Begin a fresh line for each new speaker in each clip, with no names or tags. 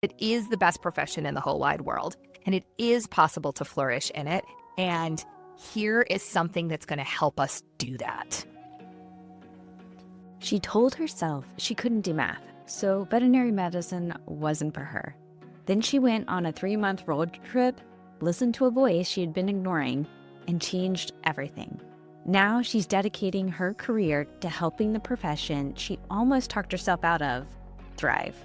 It is the best profession in the whole wide world, and it is possible to flourish in it. And here is something that's going to help us do that.
She told herself she couldn't do math, so veterinary medicine wasn't for her. Then she went on a 3-month road trip, listened to a voice she had been ignoring, and changed everything. Now she's dedicating her career to helping the profession she almost talked herself out of thrive.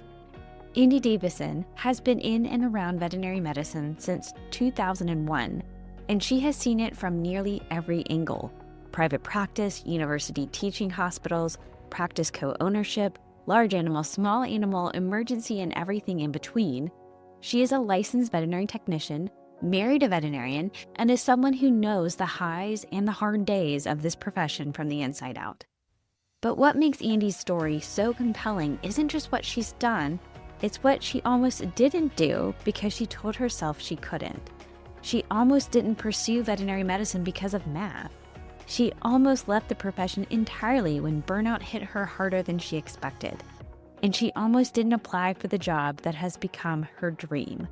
Andi Davison has been in and around veterinary medicine since 2001, and she has seen it from nearly every angle: private practice, university teaching hospitals, practice co-ownership, large animal, small animal, emergency, and everything in between. She is a licensed veterinary technician, married a veterinarian, and is someone who knows the highs and the hard days of this profession from the inside out. But what makes Andi's story so compelling isn't just what she's done, it's what she almost didn't do because she told herself she couldn't. She almost didn't pursue veterinary medicine because of math. She almost left the profession entirely when burnout hit her harder than she expected. And she almost didn't apply for the job that has become her dream.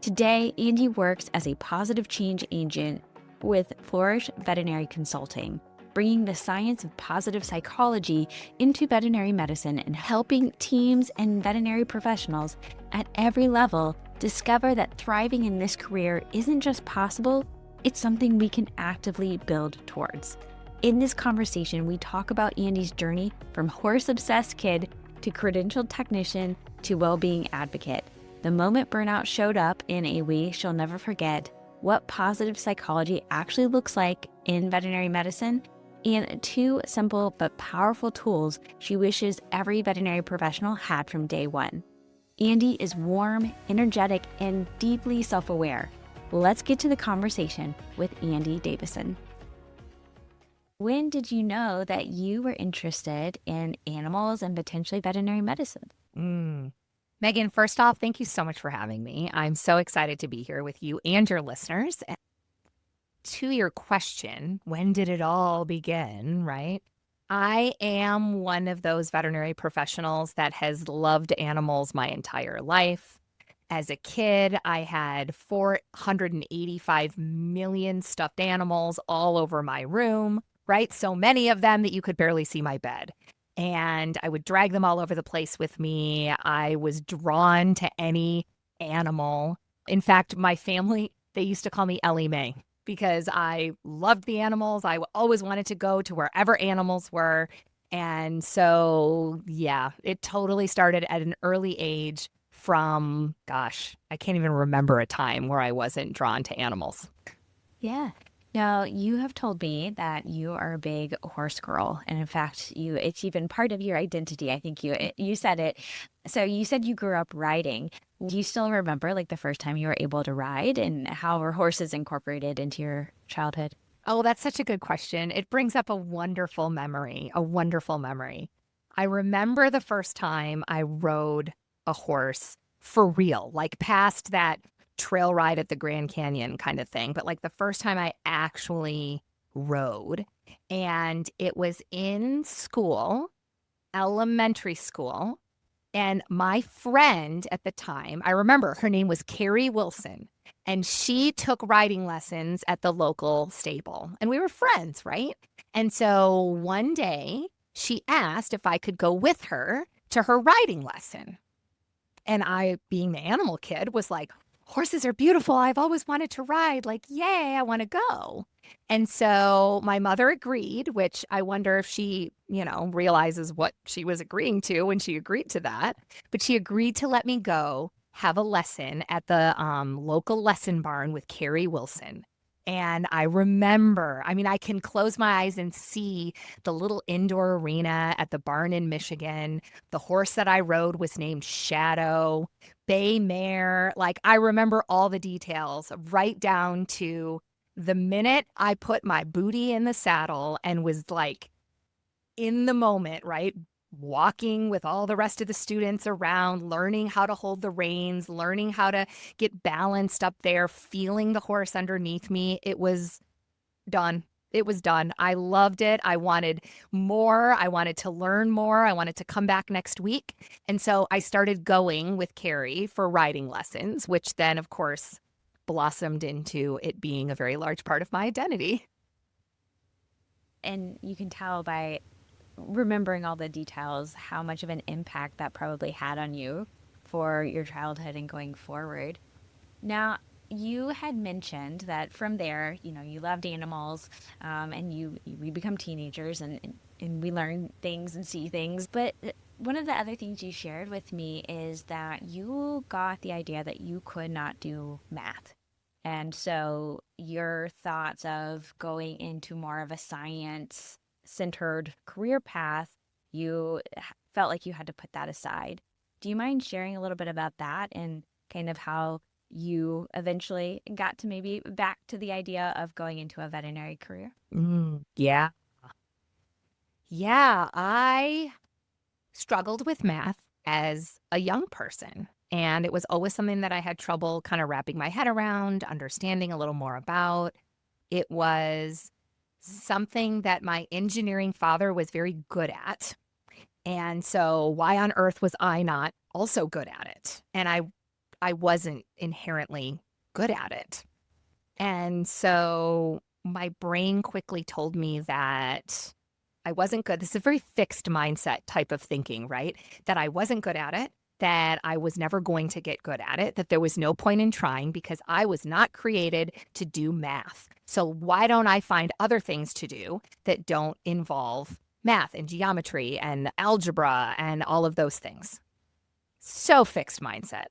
Today, Andi works as a positive change agent with Flourish Veterinary Consulting, bringing the science of positive psychology into veterinary medicine and helping teams and veterinary professionals at every level discover that thriving in this career isn't just possible, it's something we can actively build towards. In this conversation, we talk about Andi's journey from horse-obsessed kid to credentialed technician to well-being advocate, the moment burnout showed up in a way she'll never forget, what positive psychology actually looks like in veterinary medicine, and 2 simple but powerful tools she wishes every veterinary professional had from day one. Andi is warm, energetic, and deeply self-aware. Let's get to the conversation with Andi Davison. When did you know that you were interested in animals and potentially veterinary medicine?
Megan, first off, thank you so much for having me. I'm so excited to be here with you and your listeners. To your question, when did it all begin, right? I am one of those veterinary professionals that has loved animals my entire life. As a kid, I had 485 million stuffed animals all over my room, right? So many of them that you could barely see my bed. And I would drag them all over the place with me. I was drawn to any animal. In fact, my family, they used to call me Ellie Mae because I loved the animals. I always wanted to go to wherever animals were. And so, yeah, it totally started at an early age from, gosh, I can't even remember a time where I wasn't drawn to animals.
Yeah. Now, you have told me that you are a big horse girl, and in fact, it's even part of your identity. I think you said it. So you said you grew up riding. Do you still remember like the first time you were able to ride, and how were horses incorporated into your childhood?
Oh, that's such a good question. It brings up a wonderful memory, a wonderful memory. I remember the first time I rode a horse for real, like past that trail ride at the Grand Canyon kind of thing, but like the first time I actually rode. And it was in school, elementary school. And my friend at the time, I remember her name was Carrie Wilson, and she took riding lessons at the local stable. And we were friends, right? And so one day she asked if I could go with her to her riding lesson. And I, being the animal kid, was like, horses are beautiful. I've always wanted to ride. Like, yay, I want to go. And so my mother agreed, which I wonder if she, realizes what she was agreeing to when she agreed to that. But she agreed to let me go have a lesson at the local lesson barn with Carrie Wilson. And I remember, I can close my eyes and see the little indoor arena at the barn in Michigan. The horse that I rode was named Shadow, bay mare. Like, I remember all the details right down to the minute I put my booty in the saddle and was like in the moment, right? Walking with all the rest of the students around, learning how to hold the reins, learning how to get balanced up there, feeling the horse underneath me. It was done. It was done. I loved it. I wanted more. I wanted to learn more. I wanted to come back next week. And so I started going with Carrie for riding lessons, which then, of course, blossomed into it being a very large part of my identity.
And you can tell by remembering all the details how much of an impact that probably had on you for your childhood and going forward. Now, you had mentioned that from there, you loved animals, and we become teenagers, and we learn things and see things. But one of the other things you shared with me is that you got the idea that you could not do math. And so your thoughts of going into more of a science centered career path, you felt like you had to put that aside. Do you mind sharing a little bit about that and kind of how you eventually got to maybe back to the idea of going into a veterinary career?
Yeah. Yeah. I struggled with math as a young person. And it was always something that I had trouble kind of wrapping my head around, understanding a little more about. It was something that my engineering father was very good at. And so why on earth was I not also good at it? And I wasn't inherently good at it. And so my brain quickly told me that I wasn't good. This is a very fixed mindset type of thinking, right? That I wasn't good at it, that I was never going to get good at it, that there was no point in trying because I was not created to do math. So why don't I find other things to do that don't involve math and geometry and algebra and all of those things? So fixed mindset.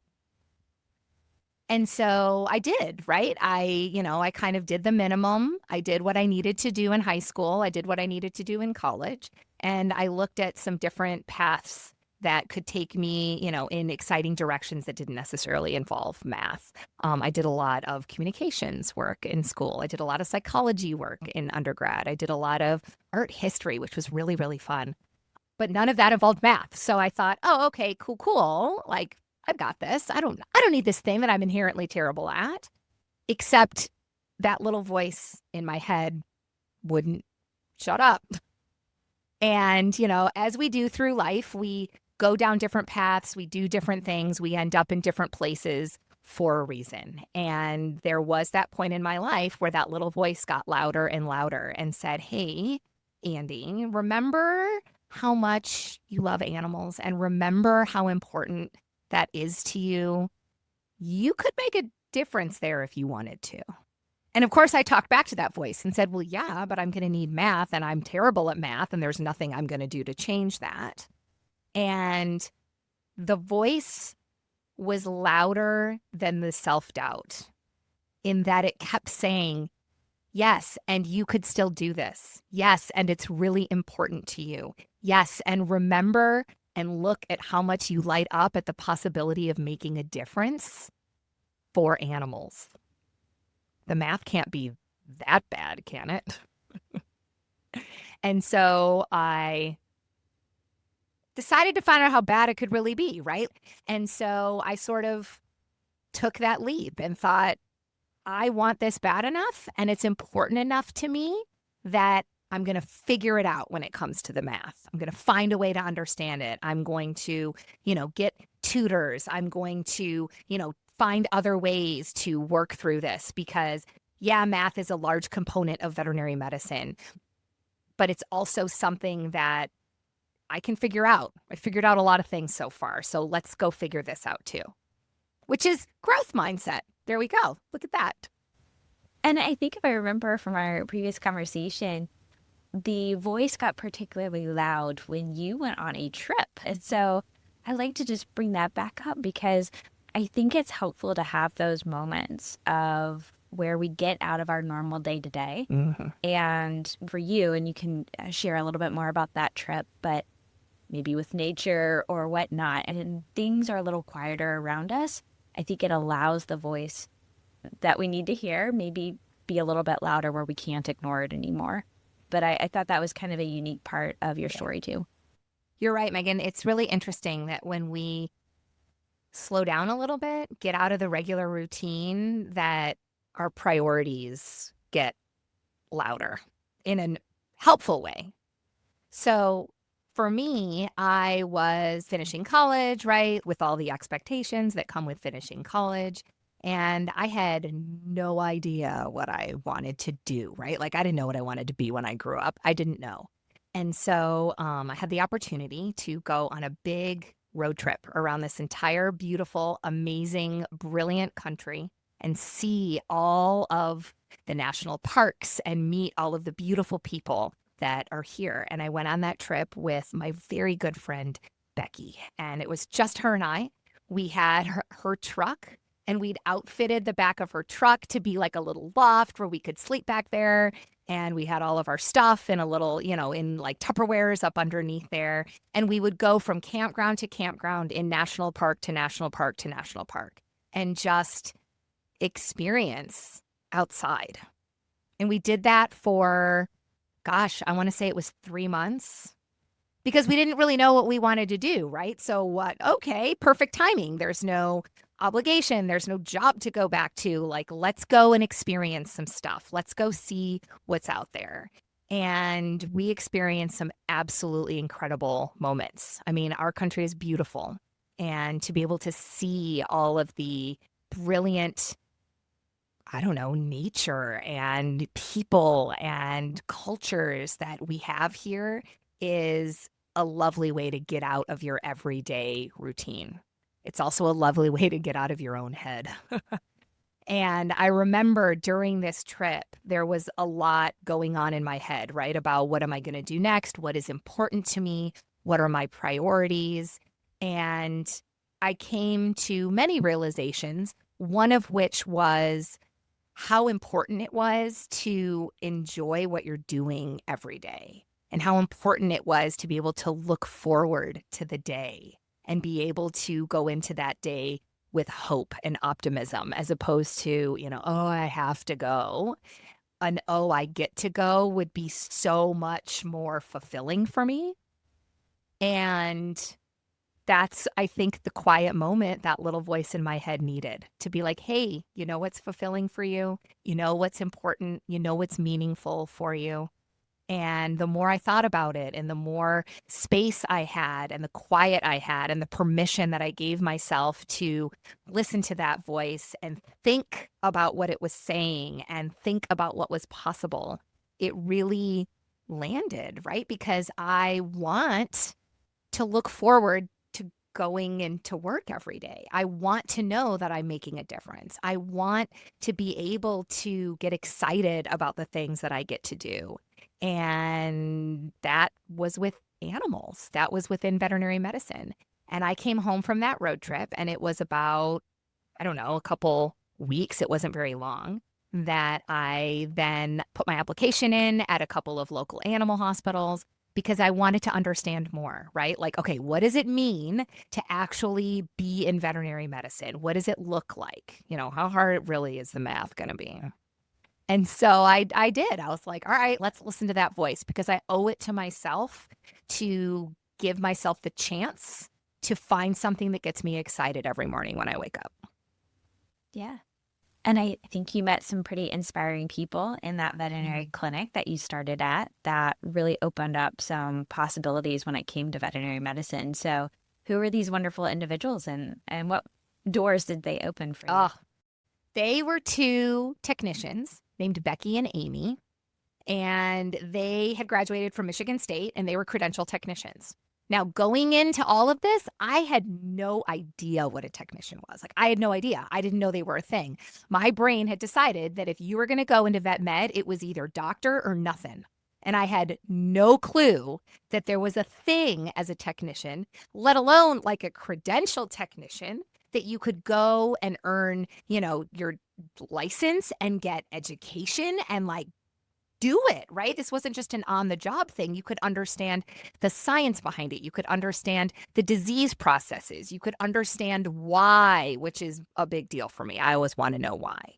And so I did, right? I kind of did the minimum. I did what I needed to do in high school. I did what I needed to do in college. And I looked at some different paths that could take me, in exciting directions that didn't necessarily involve math. I did a lot of communications work in school. I did a lot of psychology work in undergrad. I did a lot of art history, which was really, really fun. But none of that involved math. So I thought, oh, okay, cool. Like, I've got this. I don't need this thing that I'm inherently terrible at. Except that little voice in my head wouldn't shut up. And, as we do through life, we go down different paths, we do different things, we end up in different places for a reason. And there was that point in my life where that little voice got louder and louder and said, "Hey, Andi, remember how much you love animals and remember how important that is to you. You could make a difference there if you wanted to." And of course, I talked back to that voice and said, well, yeah, but I'm going to need math and I'm terrible at math and there's nothing I'm going to do to change that. And the voice was louder than the self-doubt in that it kept saying, yes, and you could still do this. Yes, and it's really important to you. Yes, and remember and look at how much you light up at the possibility of making a difference for animals. The math can't be that bad, can it? And so I decided to find out how bad it could really be, right? And so I sort of took that leap and thought, I want this bad enough and it's important enough to me that I'm going to figure it out when it comes to the math. I'm going to find a way to understand it. I'm going to, get tutors. I'm going to, find other ways to work through this because, yeah, math is a large component of veterinary medicine, but it's also something that I can figure out. I figured out a lot of things so far. So let's go figure this out too, which is growth mindset. There we go. Look at that.
And I think if I remember from our previous conversation, the voice got particularly loud when you went on a trip. And so I like to just bring that back up because I think it's helpful to have those moments of where we get out of our normal day to day. And for you, and you can share a little bit more about that trip, but maybe with nature or whatnot, and things are a little quieter around us, I think it allows the voice that we need to hear maybe be a little bit louder where we can't ignore it anymore. But I thought that was kind of a unique part of your story too.
You're right, Megan. It's really interesting that when we slow down a little bit, get out of the regular routine, that our priorities get louder. in a helpful way. So for me, I was finishing college, right, with all the expectations that come with finishing college. And I had no idea what I wanted to do, right? Like, I didn't know what I wanted to be when I grew up. I didn't know. And so I had the opportunity to go on a big road trip around this entire beautiful, amazing, brilliant country and see all of the national parks and meet all of the beautiful people that are here. And I went on that trip with my very good friend, Becky. And it was just her and I. We had her truck, and we'd outfitted the back of her truck to be like a little loft where we could sleep back there. And we had all of our stuff in a little, in like Tupperwares up underneath there. And we would go from campground to campground in national park to national park to national park and just experience outside. And we did that for, gosh, I want to say it was 3 months because we didn't really know what we wanted to do, right? So what? Okay, perfect timing. There's no obligation. There's no job to go back to. Like, let's go and experience some stuff. Let's go see what's out there. And we experienced some absolutely incredible moments. I mean, our country is beautiful. And to be able to see all of the brilliant, I don't know, nature and people and cultures that we have here is a lovely way to get out of your everyday routine. It's also a lovely way to get out of your own head. And I remember during this trip, there was a lot going on in my head, right? About what am I going to do next? What is important to me? What are my priorities? And I came to many realizations, one of which was how important it was to enjoy what you're doing every day, and how important it was to be able to look forward to the day and be able to go into that day with hope and optimism, as opposed to, oh, I have to go. An oh, I get to go would be so much more fulfilling for me. And that's, I think, the quiet moment that little voice in my head needed to be like, hey, you know what's fulfilling for you? You know what's important? You know what's meaningful for you? And the more I thought about it and the more space I had and the quiet I had and the permission that I gave myself to listen to that voice and think about what it was saying and think about what was possible, it really landed, right? Because I want to look forward to going into work every day. I want to know that I'm making a difference. I want to be able to get excited about the things that I get to do. And that was with animals. That was within veterinary medicine. And I came home from that road trip, and it was about, I don't know, a couple weeks. It wasn't very long, that I then put my application in at a couple of local animal hospitals because I wanted to understand more, right? Like, okay, what does it mean to actually be in veterinary medicine? What does it look like? How hard really is the math going to be? And so I did. I was like, all right, let's listen to that voice because I owe it to myself to give myself the chance to find something that gets me excited every morning when I wake up.
Yeah. And I think you met some pretty inspiring people in that veterinary clinic that you started at that really opened up some possibilities when it came to veterinary medicine. So who were these wonderful individuals and what doors did they open for you?
They were two technicians named Becky and Amy, and they had graduated from Michigan State, and they were credential technicians. Now, going into all of this, I had no idea what a technician was. Like, I had no idea. I didn't know they were a thing. My brain had decided that if you were going to go into vet med, it was either doctor or nothing. And I had no clue that there was a thing as a technician, let alone like a credential technician, that you could go and earn, your license and get education and like do it, right? This wasn't just an on-the-job thing. You could understand the science behind it. You could understand the disease processes. You could understand why, which is a big deal for me. I always want to know why.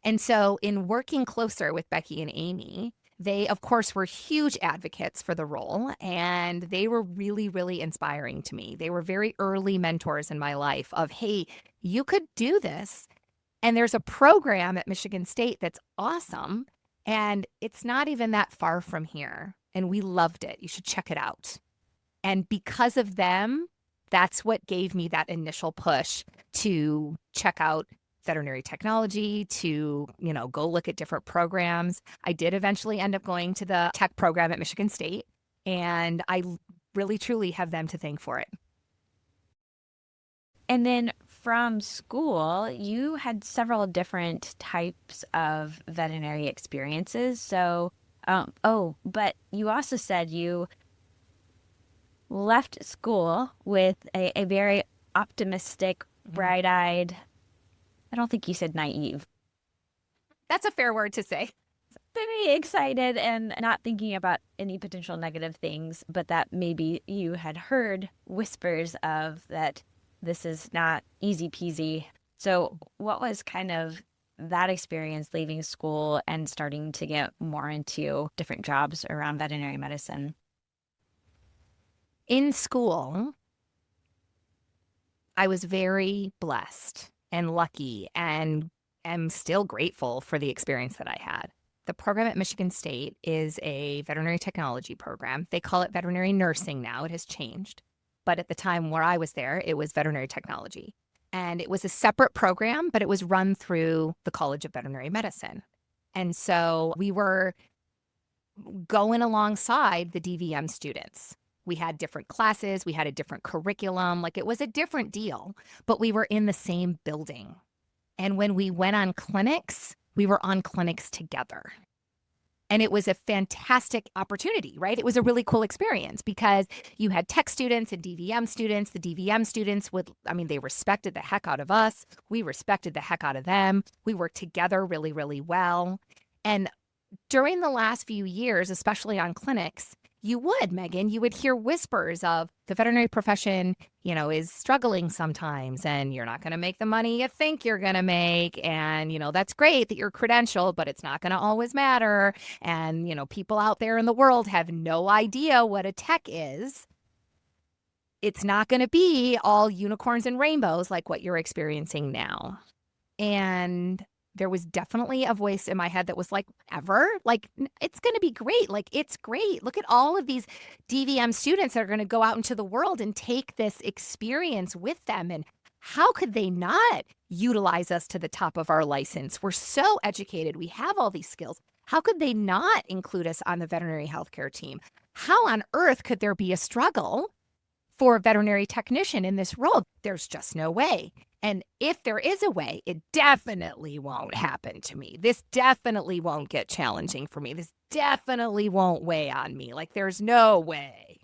And so in working closer with Becky and Amy, they, of course, were huge advocates for the role, and they were really, really inspiring to me. They were very early mentors in my life of, hey, you could do this. And there's a program at Michigan State that's awesome. And it's not even that far from here. And we loved it. You should check it out. And because of them, that's what gave me that initial push to check out veterinary technology, to, go look at different programs. I did eventually end up going to the tech program at Michigan State, and I really, truly have them to thank for it.
And then from school, you had several different types of veterinary experiences. So, but you also said you left school with a very optimistic, bright-eyed, I don't think you said naive.
That's a fair word to say.
Very excited and not thinking about any potential negative things, but that maybe you had heard whispers of that this is not easy peasy. So what was kind of that experience leaving school and starting to get more into different jobs around veterinary medicine?
In school, I was very blessed and lucky and am still grateful for the experience that I had. The program at Michigan State is a veterinary technology program. They call it veterinary nursing now. It has changed. But at the time where I was there, it was veterinary technology. And it was a separate program, but it was run through the College of Veterinary Medicine. And so we were going alongside the DVM students. We had different classes, we had a different curriculum, like it was a different deal, but we were in the same building. And when we went on clinics, we were on clinics together. And it was a fantastic opportunity, right? It was a really cool experience because you had tech students and DVM students. The DVM students they respected the heck out of us. We respected the heck out of them. We worked together really, really well. And during the last few years, especially on clinics, you would hear whispers of the veterinary profession, is struggling sometimes, and you're not going to make the money you think you're going to make. And, that's great that you're credentialed, but it's not going to always matter. And, people out there in the world have no idea what a tech is. It's not going to be all unicorns and rainbows like what you're experiencing now. And there was definitely a voice in my head that was like, ever? Like, it's going to be great. Like, it's great. Look at all of these DVM students that are going to go out into the world and take this experience with them. And how could they not utilize us to the top of our license? We're so educated. We have all these skills. How could they not include us on the veterinary healthcare team? How on earth could there be a struggle for a veterinary technician in this role? There's just no way. And if there is a way, it definitely won't happen to me. This definitely won't get challenging for me. This definitely won't weigh on me. Like, there's no way.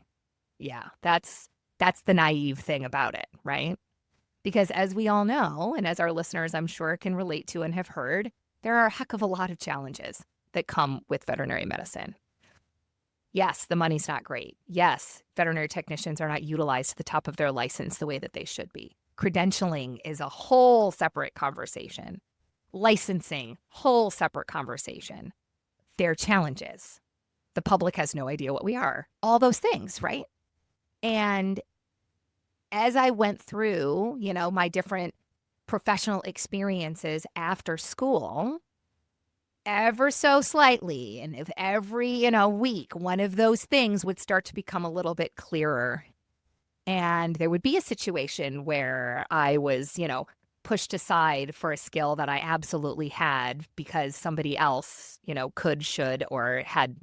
Yeah, that's the naive thing about it, right? Because as we all know, and as our listeners I'm sure can relate to and have heard, there are a heck of a lot of challenges that come with veterinary medicine. Yes, the money's not great. Yes, veterinary technicians are not utilized to the top of their license the way that they should be. Credentialing is a whole separate conversation. Licensing, whole separate conversation. There are challenges. The public has no idea what we are. All those things, right? And as I went through, my different professional experiences after school, ever so slightly, and if every, week, one of those things would start to become a little bit clearer. And there would be a situation where I was, pushed aside for a skill that I absolutely had because somebody else, could, should, or had,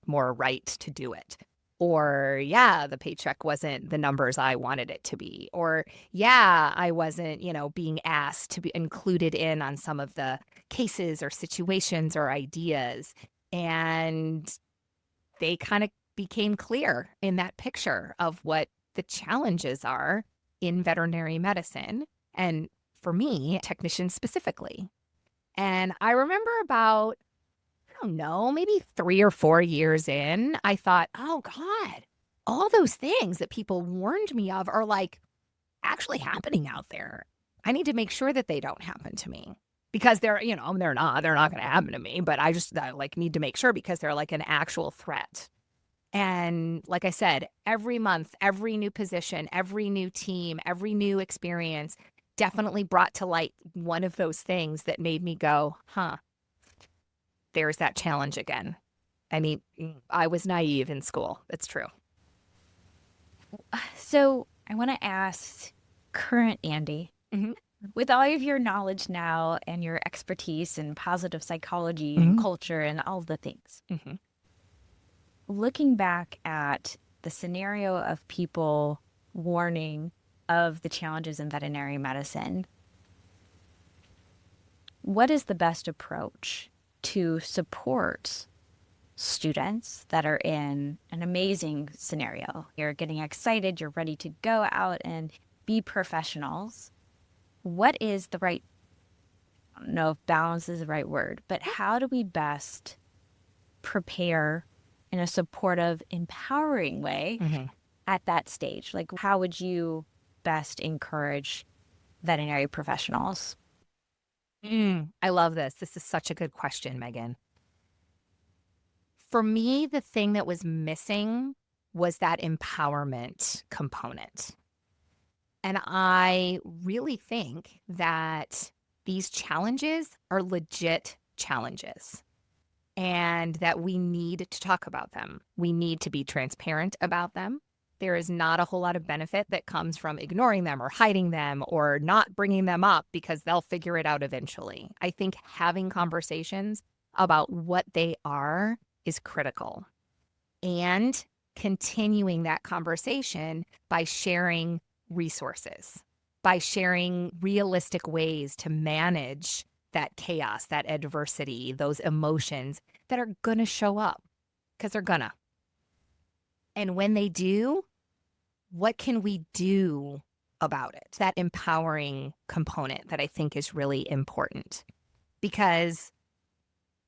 more right to do it. Or, yeah, the paycheck wasn't the numbers I wanted it to be. Or, yeah, I wasn't, being asked to be included in on some of the cases or situations or ideas. And they kind of became clear in that picture of what the challenges are in veterinary medicine, and for me, technicians specifically. And I remember about, I don't know, maybe 3 or 4 years in, I thought, oh God, all those things that people warned me of are like actually happening out there. I need to make sure that they don't happen to me. Because they're not going to happen to me, but I need to make sure because they're like an actual threat. And like I said, every month, every new position, every new team, every new experience definitely brought to light one of those things that made me go, huh, there's that challenge again. I mean, I was naive in school. It's true.
So I want to ask current Andi,
Mm-hmm.
with all of your knowledge now and your expertise in positive psychology and
Mm-hmm.
culture and all the things,
Mm-hmm.
looking back at the scenario of people warning of the challenges in veterinary medicine, what is the best approach to support students that are in an amazing scenario? You're getting excited, you're ready to go out and be professionals. What is the right, I don't know if balance is the right word, but how do we best prepare in a supportive, empowering way
Mm-hmm.
at that stage? Like, how would you best encourage veterinary professionals?
I love this. This is such a good question, Megan. For me, the thing that was missing was that empowerment component. And I really think that these challenges are legit challenges and that we need to talk about them. We need to be transparent about them. There is not a whole lot of benefit that comes from ignoring them or hiding them or not bringing them up because they'll figure it out eventually. I think having conversations about what they are is critical, and continuing that conversation by sharing resources, by sharing realistic ways to manage that chaos, that adversity, those emotions that are going to show up because they're gonna. And when they do, what can we do about it? That empowering component that I think is really important, because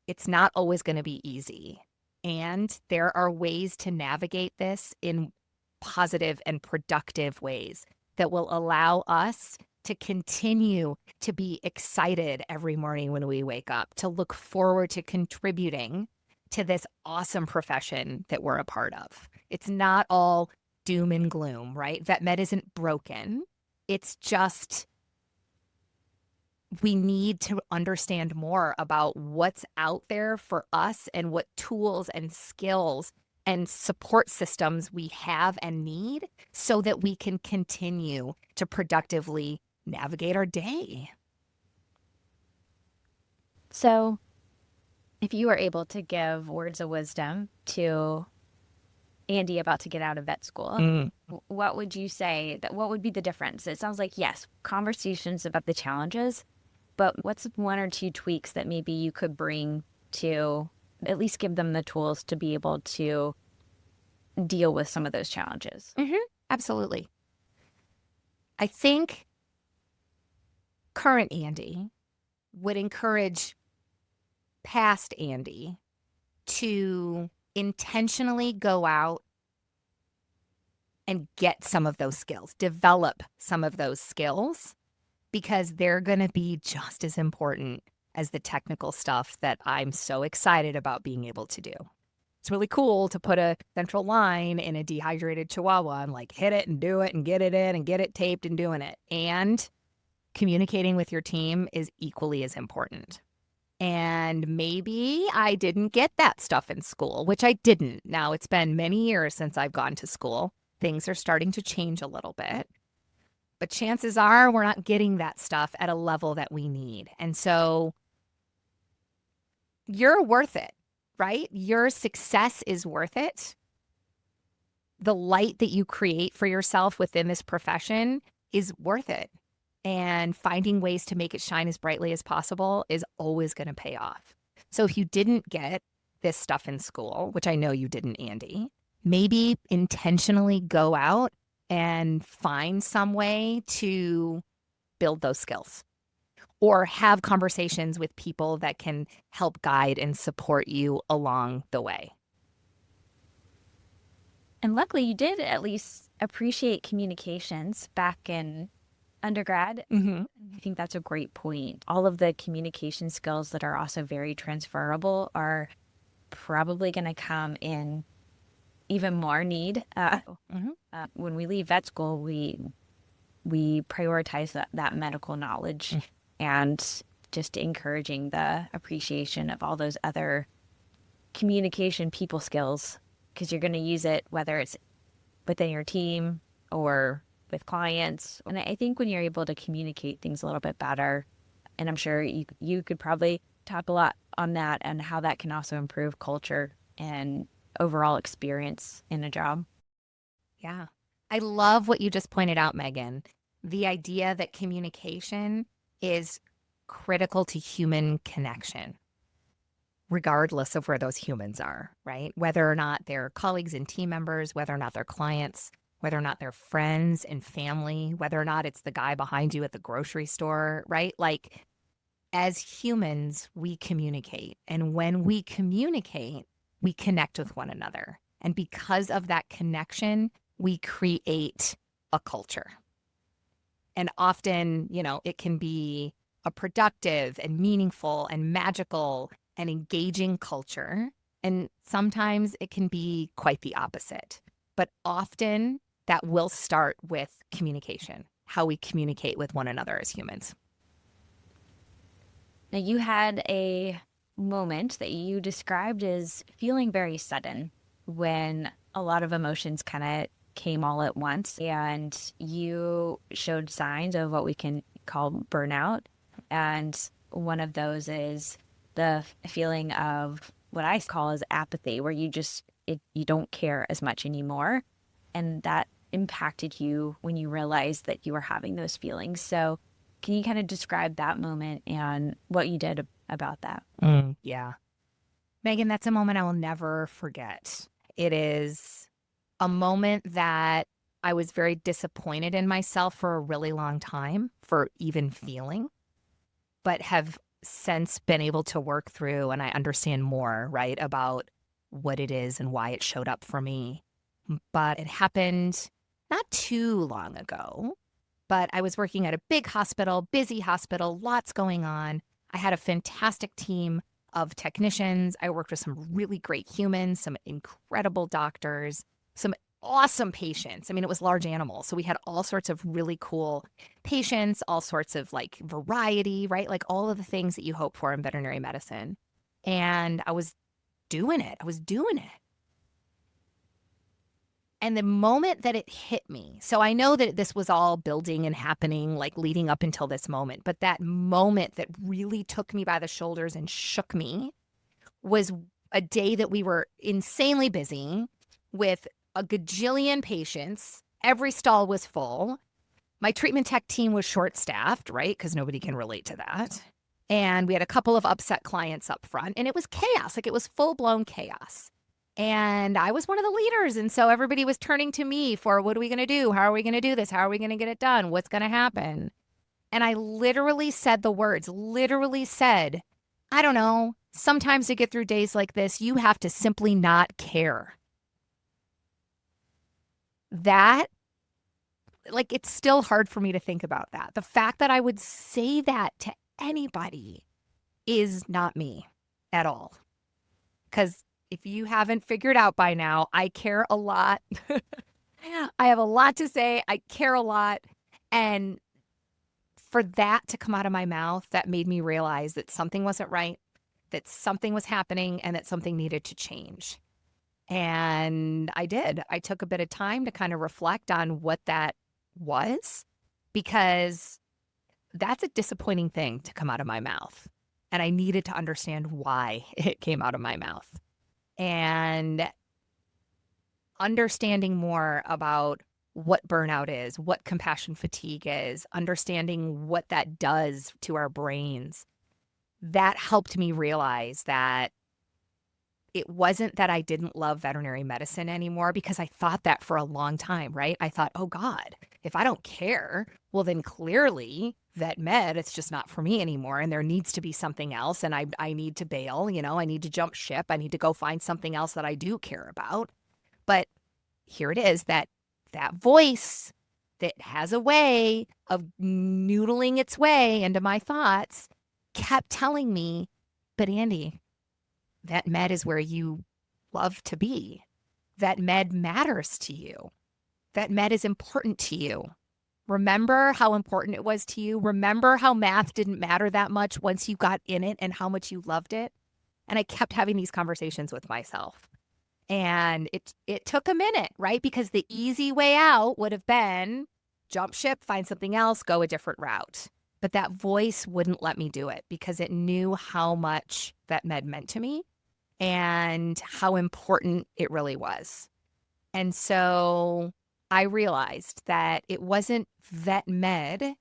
it's not always going to be easy. And there are ways to navigate this in positive and productive ways that will allow us to continue to be excited every morning when we wake up, to look forward to contributing to this awesome profession that we're a part of. It's not all doom and gloom, right? Vet med isn't broken. It's just we need to understand more about what's out there for us and what tools and skills and support systems we have and need so that we can continue to productively navigate our day.
So, if you were able to give words of wisdom to Andi about to get out of vet school, what would you say? That what would be the difference? It sounds like, yes, conversations about the challenges, but what's one or two tweaks that maybe you could bring to at least give them the tools to be able to deal with some of those challenges?
Absolutely. I think current Andi would encourage past Andi to intentionally go out and get some of those skills, develop some of those skills, because they're going to be just as important as the technical stuff that I'm so excited about being able to do. It's really cool to put a central line in a dehydrated chihuahua and like hit it and do it and get it in and get it taped and doing it. And communicating with your team is equally as important. And maybe I didn't get that stuff in school, which I didn't. Now, it's been many years since I've gone to school. Things are starting to change a little bit. But chances are we're not getting that stuff at a level that we need. And so you're worth it, right? Your success is worth it. The light that you create for yourself within this profession is worth it. And finding ways to make it shine as brightly as possible is always going to pay off. So if you didn't get this stuff in school, which I know you didn't, Andi, maybe intentionally go out and find some way to build those skills or have conversations with people that can help guide and support you along the way.
And luckily, you did at least appreciate communications back in undergrad. I think that's a great point. All of the communication skills that are also very transferable are probably going to come in even more need. When we leave vet school, we prioritize that medical knowledge. And just encouraging the appreciation of all those other communication people skills, because you're going to use it whether it's within your team or with clients. And I think when you're able to communicate things a little bit better, and I'm sure you could probably talk a lot on that and how that can also improve culture and overall experience in a job.
Yeah. I love what you just pointed out, Megan. The idea that communication is critical to human connection, regardless of where those humans are, right? Whether or not they're colleagues and team members, whether or not they're clients, whether or not they're friends and family, whether or not it's the guy behind you at the grocery store, right? Like, as humans, we communicate. And when we communicate, we connect with one another. And because of that connection, we create a culture. And often, it can be a productive and meaningful and magical and engaging culture. And sometimes it can be quite the opposite. But often that will start with communication, how we communicate with one another as humans.
Now, you had a moment that you described as feeling very sudden when a lot of emotions kind of came all at once, and you showed signs of what we can call burnout. And one of those is the feeling of what I call as apathy, where you don't care as much anymore. And that impacted you when you realized that you were having those feelings. So can you kind of describe that moment and what you did about that?
Yeah. Megan, that's a moment I will never forget. It is a moment that I was very disappointed in myself for a really long time for even feeling, but have since been able to work through, and I understand more, right, about what it is and why it showed up for me. But it happened not too long ago, but I was working at a big hospital, busy hospital, lots going on. I had a fantastic team of technicians. I worked with some really great humans, some incredible doctors, some awesome patients. I mean, it was large animals. So we had all sorts of really cool patients, all sorts of like variety, right? Like all of the things that you hope for in veterinary medicine. And I was doing it. And the moment that it hit me, so I know that this was all building and happening, like leading up until this moment, but that moment that really took me by the shoulders and shook me was a day that we were insanely busy with a gajillion patients. Every stall was full. My treatment tech team was short staffed, right? Because nobody can relate to that. And we had a couple of upset clients up front, and it was chaos. Like it was full blown chaos. And I was one of the leaders. And so everybody was turning to me for what are we going to do? How are we going to do this? How are we going to get it done? What's going to happen? And I literally said the words, I don't know. Sometimes to get through days like this, you have to simply not care. That, like, it's still hard for me to think about that. The fact that I would say that to anybody is not me at all. Because if you haven't figured out by now, I care a lot. I have a lot to say. I care a lot. And for that to come out of my mouth, that made me realize that something wasn't right, that something was happening, and that something needed to change. And I did. I took a bit of time to kind of reflect on what that was, because that's a disappointing thing to come out of my mouth. And I needed to understand why it came out of my mouth. And understanding more about what burnout is, what compassion fatigue is, understanding what that does to our brains, that helped me realize that it wasn't that I didn't love veterinary medicine anymore, because I thought that for a long time, right? I thought, oh God, if I don't care, well, then clearly vet med, it's just not for me anymore. And there needs to be something else. And I need to bail, I need to jump ship. I need to go find something else that I do care about. But here it is, that voice that has a way of noodling its way into my thoughts kept telling me, but Andi, vet med is where you love to be. Vet med matters to you. Vet med is important to you. Remember how important it was to you? Remember how math didn't matter that much once you got in it and how much you loved it? And I kept having these conversations with myself. And it took a minute, right? Because the easy way out would have been jump ship, find something else, go a different route. But that voice wouldn't let me do it because it knew how much vet med meant to me and how important it really was. And so I realized that it wasn't vet med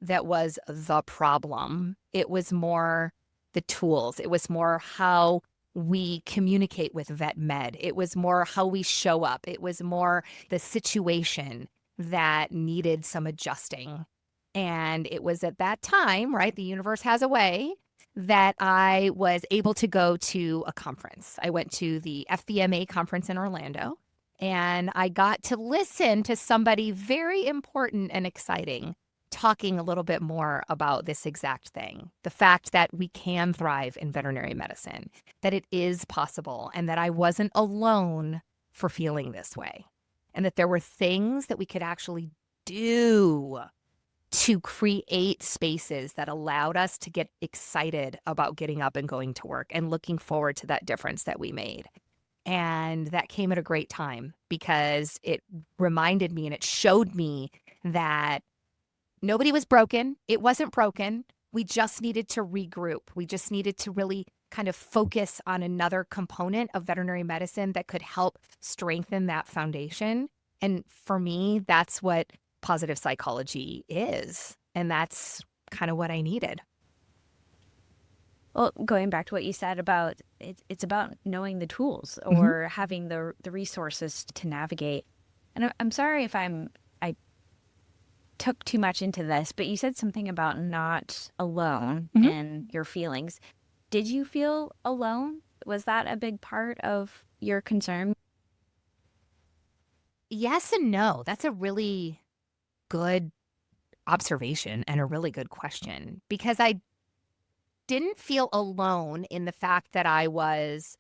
that was the problem. It was more the tools. It was more how we communicate with vet med. It was more how we show up. It was more the situation that needed some adjusting. And it was at that time, right? The universe has a way that I was able to go to a conference. I went to the FBMA conference in Orlando, and I got to listen to somebody very important and exciting talking a little bit more about this exact thing. The fact that we can thrive in veterinary medicine, that it is possible, and that I wasn't alone for feeling this way, and that there were things that we could actually do to create spaces that allowed us to get excited about getting up and going to work and looking forward to that difference that we made. And that came at a great time because it reminded me and it showed me that nobody was broken. It wasn't broken. We just needed to regroup. We just needed to really kind of focus on another component of veterinary medicine that could help strengthen that foundation. And for me, that's what positive psychology is. And that's kind of what I needed.
Well, going back to what you said about it's about knowing the tools or having the resources to navigate. And I'm sorry if I took too much into this, but you said something about not alone in your feelings. Did you feel alone? Was that a big part of your concern?
Yes and no. That's a really good observation and a really good question because I didn't feel alone in the fact that I was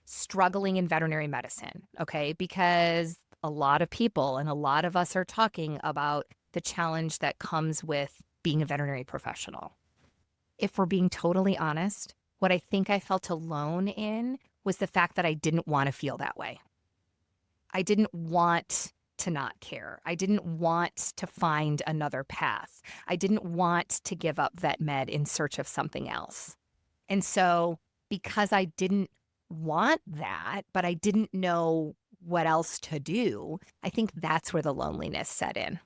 struggling in veterinary medicine, okay? Because a lot of people and a lot of us are talking about the challenge that comes with being a veterinary professional. If we're being totally honest, what I think I felt alone in was the fact that I didn't want to feel that way. I didn't want to not care. I didn't want to find another path. I didn't want to give up vet med in search of something else. And so because I didn't want that, but I didn't know what else to do, I think that's where the loneliness set in.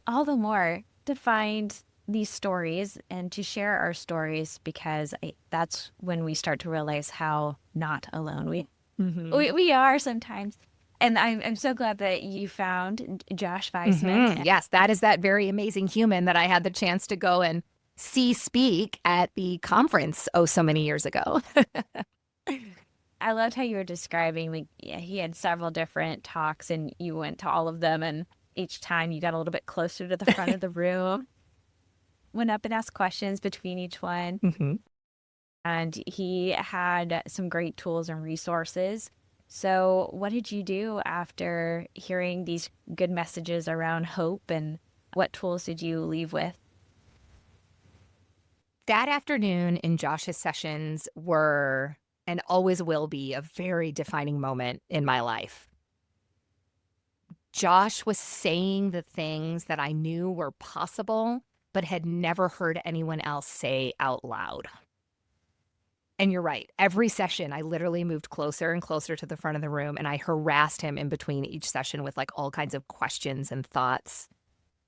All the more to find these stories and to share our stories because that's when we start to realize how not alone we are sometimes. And I'm so glad that you found Josh Weissman.
Yes, that is that very amazing human that I had the chance to go and see speak at the conference so many years ago.
I loved how you were describing, he had several different talks and you went to all of them. And each time you got a little bit closer to the front of the room, went up and asked questions between each one. And he had some great tools and resources. So what did you do after hearing these good messages around hope, and what tools did you leave with?
That afternoon in Josh's sessions were and always will be a very defining moment in my life. Josh was saying the things that I knew were possible, but had never heard anyone else say out loud. And you're right. Every session, I literally moved closer and closer to the front of the room, and I harassed him in between each session with like all kinds of questions and thoughts.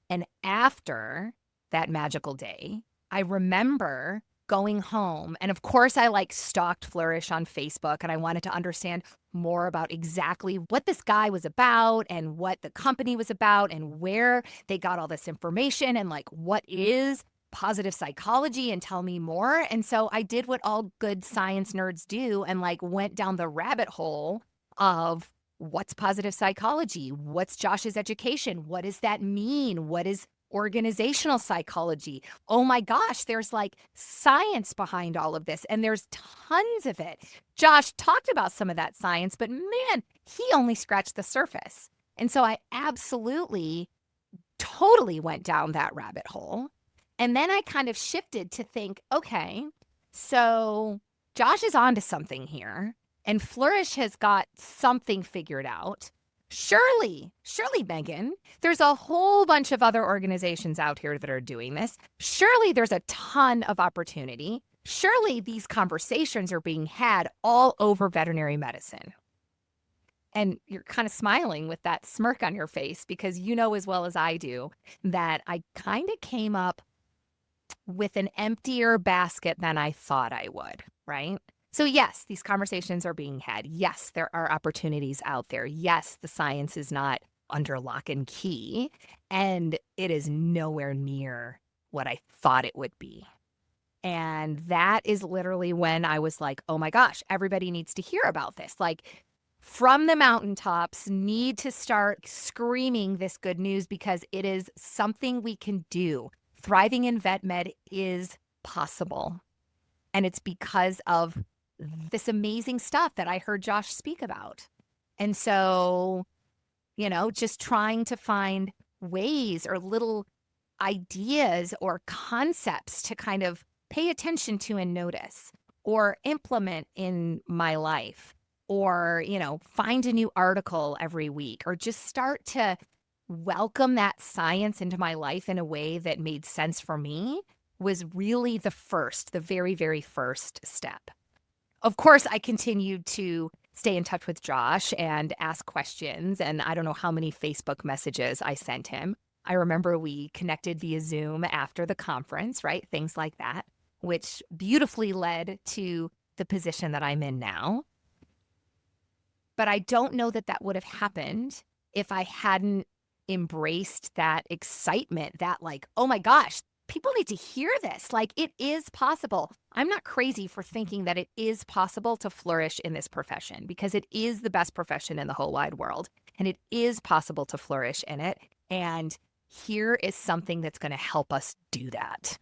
And after that magical day, I remember going home. And of course, I like stalked Flourish on Facebook, and I wanted to understand more about exactly what this guy was about and what the company was about and where they got all this information and like what is positive psychology and tell me more. And so I did what all good science nerds do and like went down the rabbit hole of what's positive psychology? What's Josh's education? What does that mean? What is organizational psychology? Oh my gosh, there's like science behind all of this and there's tons of it. Josh talked about some of that science, but man, he only scratched the surface. And so I absolutely totally went down that rabbit hole. And then I kind of shifted to think, okay, so Josh is onto something here, and Flourish has got something figured out. Surely, Megan, there's a whole bunch of other organizations out here that are doing this. Surely there's a ton of opportunity. Surely these conversations are being had all over veterinary medicine. And you're kind of smiling with that smirk on your face because you know as well as I do that I kind of came up with an emptier basket than I thought I would, right? So yes, these conversations are being had. Yes, there are opportunities out there. Yes, the science is not under lock and key, and it is nowhere near what I thought it would be. And that is literally when I was like, oh my gosh, everybody needs to hear about this. Like, from the mountaintops, need to start screaming this good news because it is something we can do. Thriving in vet med is possible. And it's because of this amazing stuff that I heard Josh speak about. And so, just trying to find ways or little ideas or concepts to kind of pay attention to and notice or implement in my life, or, find a new article every week, or just start to welcome that science into my life in a way that made sense for me was really the very, very first step. Of course, I continued to stay in touch with Josh and ask questions, and I don't know how many Facebook messages I sent him. I remember we connected via Zoom after the conference, right? Things like that, which beautifully led to the position that I'm in now. But I don't know that would have happened if I hadn't embraced that excitement, that like, oh my gosh, people need to hear this. Like, it is possible. I'm not crazy for thinking that it is possible to flourish in this profession because it is the best profession in the whole wide world. And it is possible to flourish in it. And here is something that's going to help us do that.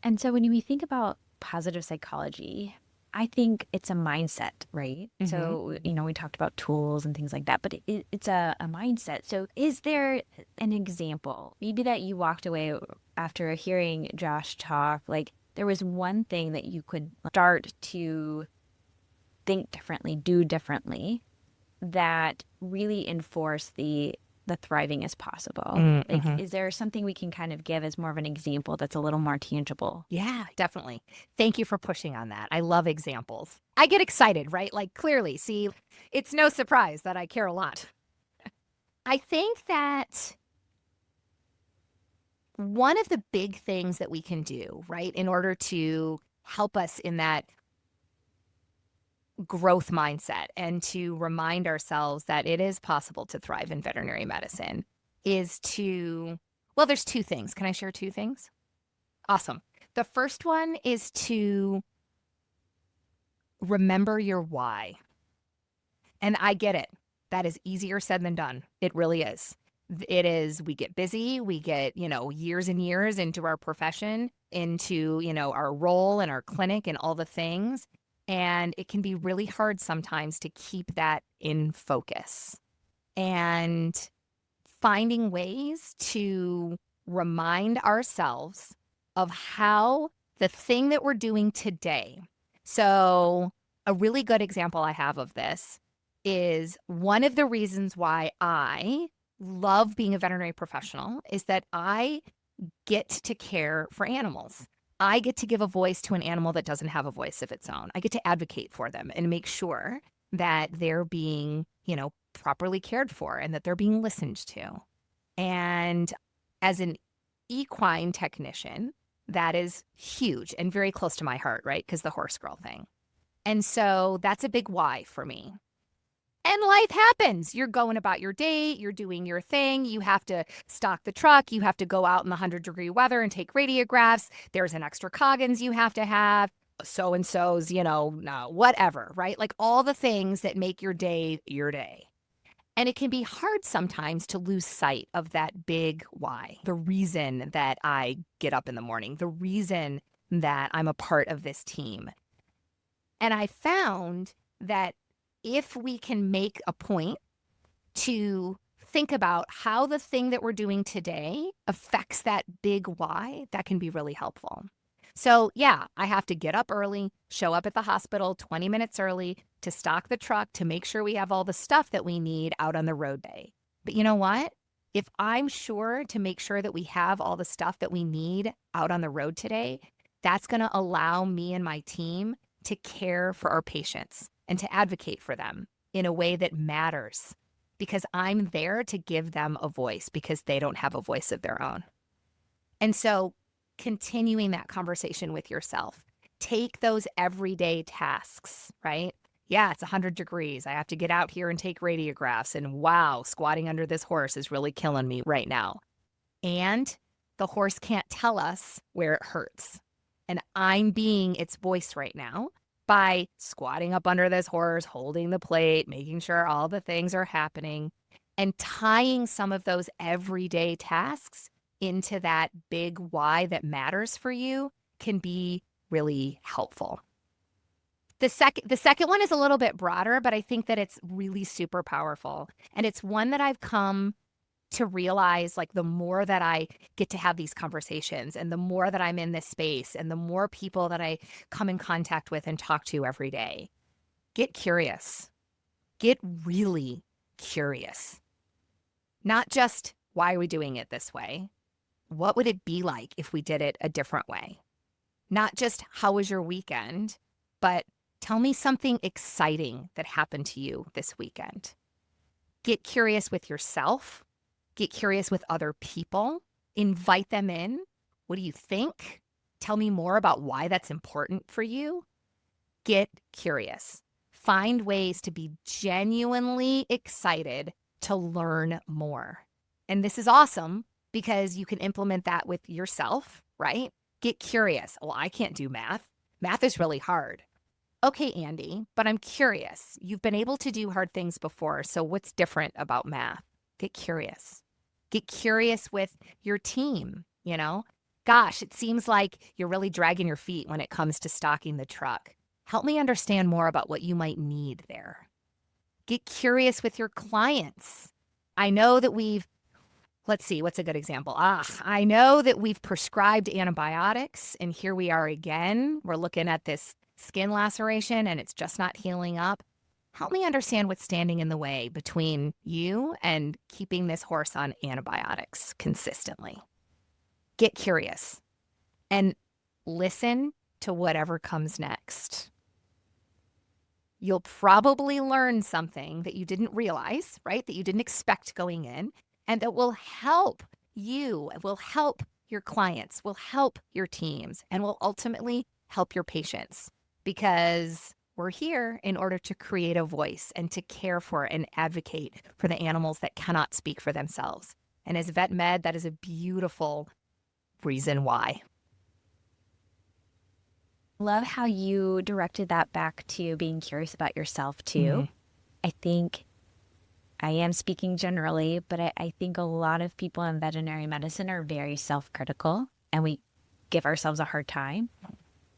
And so when we think about positive psychology, I think it's a mindset, right? Mm-hmm. So, we talked about tools and things like that, but it's a mindset. So is there an example, maybe that you walked away after hearing Josh talk, like there was one thing that you could start to think differently, do differently, that really enforced the thriving is possible? Mm-hmm. Like, is there something we can kind of give as more of an example that's a little more tangible?
Yeah, definitely. Thank you for pushing on that. I love examples. I get excited, right? Like, clearly, see, it's no surprise that I care a lot. I think that one of the big things that we can do, right, in order to help us in that growth mindset and to remind ourselves that it is possible to thrive in veterinary medicine is there's two things. Can I share two things? Awesome. The first one is to remember your why. And I get it. That is easier said than done. It really is. It is, we get busy, we get, years and years into our profession, into, our role and our clinic and all the things. And it can be really hard sometimes to keep that in focus. And finding ways to remind ourselves of how the thing that we're doing today. So a really good example I have of this is one of the reasons why I love being a veterinary professional is that I get to care for animals. I get to give a voice to an animal that doesn't have a voice of its own. I get to advocate for them and make sure that they're being, properly cared for and that they're being listened to. And as an equine technician, that is huge and very close to my heart, right? Because the horse girl thing. And so that's a big why for me. And life happens. You're going about your day. You're doing your thing. You have to stock the truck. You have to go out in the 100-degree weather and take radiographs. There's an extra Coggins you have to have. So-and-so's, whatever, right? Like all the things that make your day your day. And it can be hard sometimes to lose sight of that big why, the reason that I get up in the morning, the reason that I'm a part of this team. And I found that if we can make a point to think about how the thing that we're doing today affects that big why, that can be really helpful. So, yeah, I have to get up early, show up at the hospital 20 minutes early to stock the truck to make sure we have all the stuff that we need out on the road day. But you know what? If I'm sure to make sure that we have all the stuff that we need out on the road today, that's going to allow me and my team to care for our patients and to advocate for them in a way that matters because I'm there to give them a voice because they don't have a voice of their own. And so continuing that conversation with yourself, take those everyday tasks, right? Yeah, it's 100 degrees. I have to get out here and take radiographs. And wow, squatting under this horse is really killing me right now. And the horse can't tell us where it hurts. And I'm being its voice right now by squatting up under this horse, holding the plate, making sure all the things are happening, and tying some of those everyday tasks into that big why that matters for you can be really helpful. The second one is a little bit broader, but I think that it's really super powerful. And it's one that I've come to realize, like, the more that I get to have these conversations and the more that I'm in this space and the more people that I come in contact with and talk to every day, get curious. Get really curious. Not just, why are we doing it this way? What would it be like if we did it a different way? Not just, how was your weekend, but tell me something exciting that happened to you this weekend. Get curious with yourself. Get curious with other people. Invite them in. What do you think? Tell me more about why that's important for you. Get curious. Find ways to be genuinely excited to learn more. And this is awesome because you can implement that with yourself, right? Get curious. Well, I can't do math. Math is really hard. Okay, Andi, but I'm curious. You've been able to do hard things before, so what's different about math? Get curious. Get curious with your team, you know? Gosh, it seems like you're really dragging your feet when it comes to stocking the truck. Help me understand more about what you might need there. Get curious with your clients. I know that let's see, what's a good example? I know that we've prescribed antibiotics, and here we are again. We're looking at this skin laceration, and it's just not healing up. Help me understand what's standing in the way between you and keeping this horse on antibiotics consistently. Get curious and listen to whatever comes next. You'll probably learn something that you didn't realize, right? That you didn't expect going in, and that will help you, will help your clients, will help your teams, and will ultimately help your patients, because we're here in order to create a voice and to care for and advocate for the animals that cannot speak for themselves. And as vet med, that is a beautiful reason why.
Love how you directed that back to being curious about yourself too.
Mm-hmm.
I think I am speaking generally, but I think a lot of people in veterinary medicine are very self-critical and we give ourselves a hard time.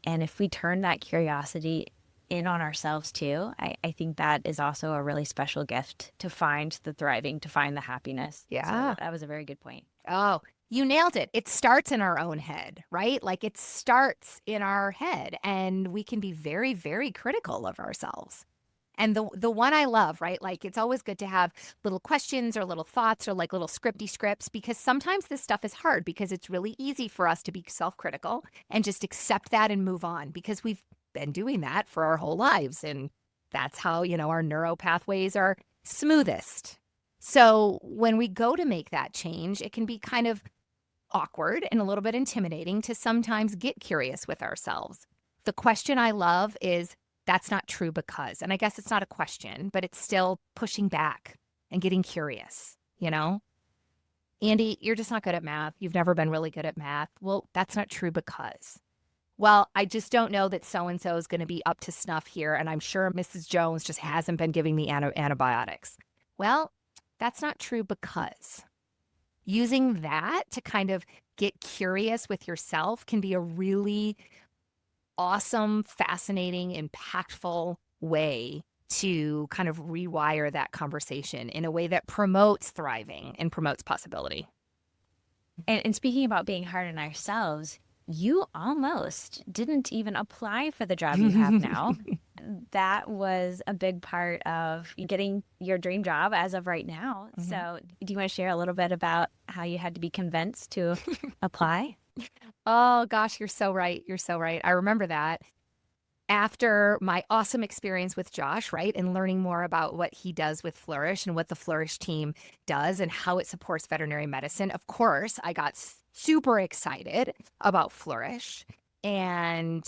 And if we turn that curiosity in on ourselves too, I think that is also a really special gift to find the thriving, to find the happiness.
Yeah.
So that was a very good point.
Oh, you nailed it. It starts in our own head, right? Like, it starts in our head, and we can be very, very critical of ourselves. And the one I love, right? Like, it's always good to have little questions or little thoughts or like little scripty scripts, because sometimes this stuff is hard because it's really easy for us to be self-critical and just accept that and move on, because we've been doing that for our whole lives. And that's how, our neuro pathways are smoothest. So when we go to make that change, it can be kind of awkward and a little bit intimidating to sometimes get curious with ourselves. The question I love is, that's not true because, and I guess it's not a question, but it's still pushing back and getting curious, Andi, you're just not good at math. You've never been really good at math. Well, that's not true because. Well, I just don't know that so-and-so is going to be up to snuff here, and I'm sure Mrs. Jones just hasn't been giving me antibiotics. Well, that's not true because. Using that to kind of get curious with yourself can be a really awesome, fascinating, impactful way to kind of rewire that conversation in a way that promotes thriving and promotes possibility.
And speaking about being hard on ourselves, you almost didn't even apply for the job you have now. That was a big part of getting your dream job as of right now.
Mm-hmm.
So do you want to share a little bit about how you had to be convinced to apply?
Oh, gosh, you're so right. You're so right. I remember that. After my awesome experience with Josh, right, and learning more about what he does with Flourish and what the Flourish team does and how it supports veterinary medicine, of course, I got super excited about Flourish. And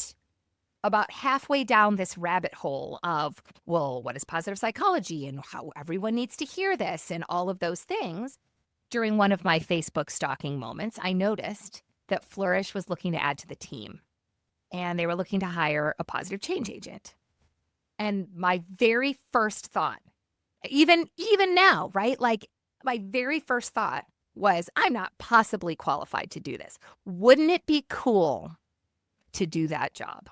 about halfway down this rabbit hole of, well, what is positive psychology and how everyone needs to hear this and all of those things, during one of my Facebook stalking moments, I noticed that Flourish was looking to add to the team. And they were looking to hire a positive change agent. And my very first thought, even now, right? Like my very first thought was, I'm not possibly qualified to do this. Wouldn't it be cool to do that job?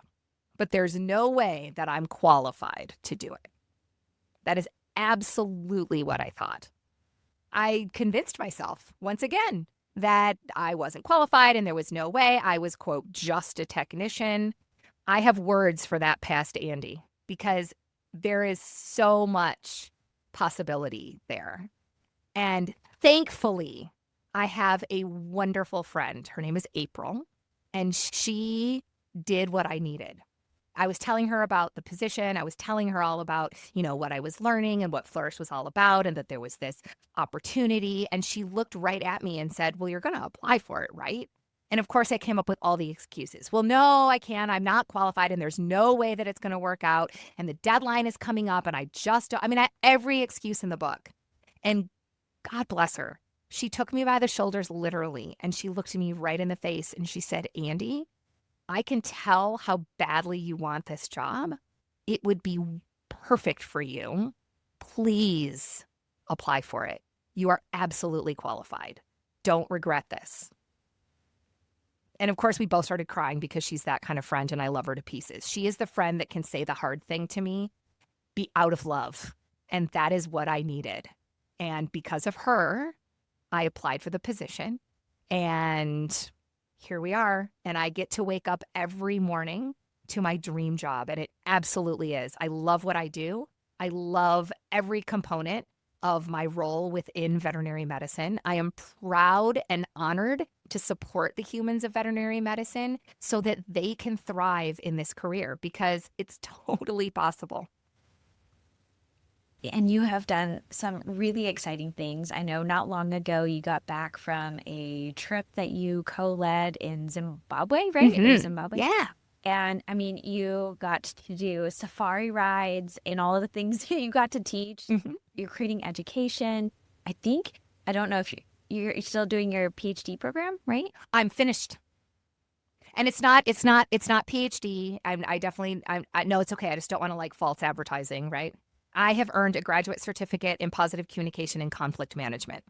But there's no way that I'm qualified to do it. That is absolutely what I thought. I convinced myself once again that I wasn't qualified and there was no way. I was, quote, just a technician. I have words for that past Andi because there is so much possibility there. And thankfully, I have a wonderful friend. Her name is April, and she did what I needed. I was telling her about the position. I was telling her all about, what I was learning and what Flourish was all about and that there was this opportunity. And she looked right at me and said, well, you're going to apply for it, right? And of course, I came up with all the excuses. Well, no, I can't. I'm not qualified and there's no way that it's going to work out. And the deadline is coming up and every excuse in the book. And God bless her. She took me by the shoulders literally and she looked me right in the face and she said, Andi, I can tell how badly you want this job. It would be perfect for you. Please apply for it. You are absolutely qualified. Don't regret this. And of course, we both started crying because she's that kind of friend and I love her to pieces. She is the friend that can say the hard thing to me, be out of love. And that is what I needed. And because of her, I applied for the position and here we are. And I get to wake up every morning to my dream job. And it absolutely is. I love what I do. I love every component of my role within veterinary medicine. I am proud and honored to support the humans of veterinary medicine so that they can thrive in this career because it's totally possible.
And you have done some really exciting things. I know not long ago you got back from a trip that you co-led in Zimbabwe, right?
Mm-hmm.
It was Zimbabwe.
Yeah.
And I mean, you got to do safari rides and all of the things you got to teach.
Mm-hmm.
You're creating education. I don't know if you're still doing your PhD program, right?
I'm finished. And it's not PhD. No, it's okay. I just don't want to false advertising, right? I have earned a graduate certificate in positive communication and conflict management.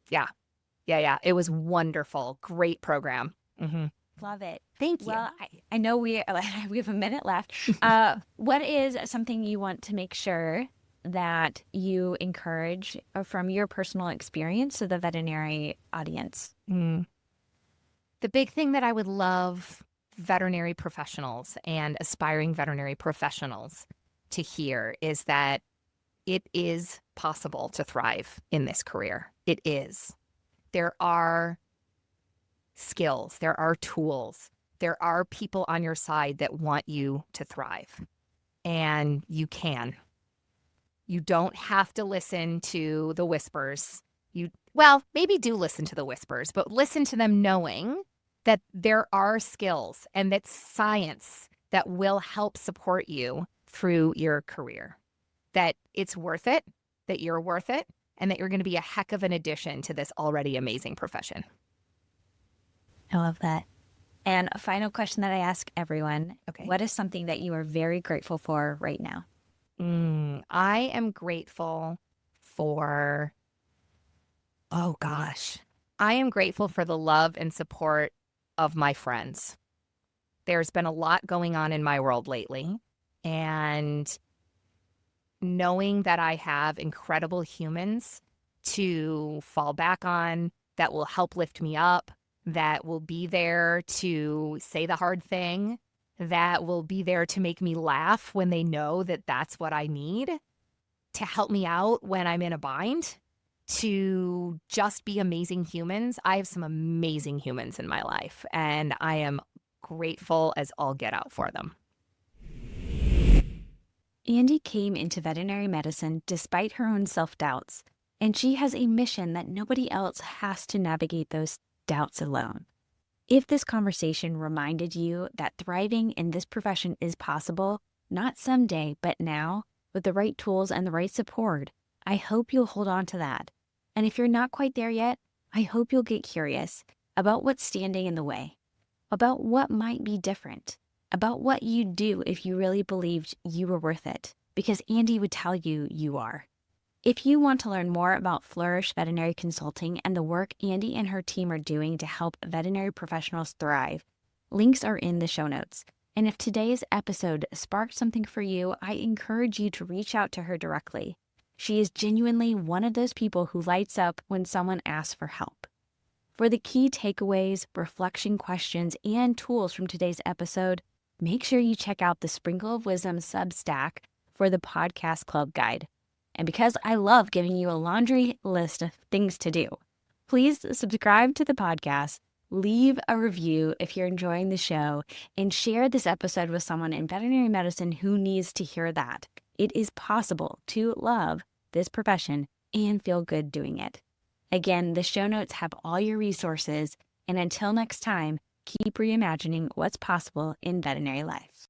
Yeah. It was wonderful. Great program. Mm-hmm.
Love it.
Thank you.
Well, I know we have a minute left. What is something you want to make sure that you encourage from your personal experience to the veterinary audience?
The big thing that I would love veterinary professionals and aspiring veterinary professionals to hear is that it is possible to thrive in this career. It is. There are skills, there are tools, there are people on your side that want you to thrive. And you can. You don't have to listen to the whispers. Maybe do listen to the whispers, but listen to them knowing that there are skills and that science that will help support you through your career, that it's worth it, that you're worth it, and that you're going to be a heck of an addition to this already amazing profession.
I love that. And a final question that I ask everyone.
Okay.
What is something that you are very grateful for right now?
I am grateful for, I am grateful for the love and support of my friends. There's been a lot going on in my world lately. And knowing that I have incredible humans to fall back on that will help lift me up, that will be there to say the hard thing, that will be there to make me laugh when they know that that's what I need, to help me out when I'm in a bind, to just be amazing humans. I have some amazing humans in my life, and I am grateful as all get out for them.
Andi came into veterinary medicine despite her own self-doubts, and she has a mission that nobody else has to navigate those doubts alone. If this conversation reminded you that thriving in this profession is possible, not someday, but now, with the right tools and the right support, I hope you'll hold on to that. And if you're not quite there yet, I hope you'll get curious about what's standing in the way, about what might be different, about what you'd do if you really believed you were worth it, because Andi would tell you you are. If you want to learn more about Flourish Veterinary Consulting and the work Andi and her team are doing to help veterinary professionals thrive, links are in the show notes. And if today's episode sparked something for you, I encourage you to reach out to her directly. She is genuinely one of those people who lights up when someone asks for help. For the key takeaways, reflection questions, and tools from today's episode, make sure you check out the Sprinkle of Wisdom Substack for the Podcast Club Guide. And because I love giving you a laundry list of things to do, please subscribe to the podcast, leave a review if you're enjoying the show, and share this episode with someone in veterinary medicine who needs to hear that it is possible to love this profession and feel good doing it. Again, the show notes have all your resources, and until next time, keep reimagining what's possible in veterinary life.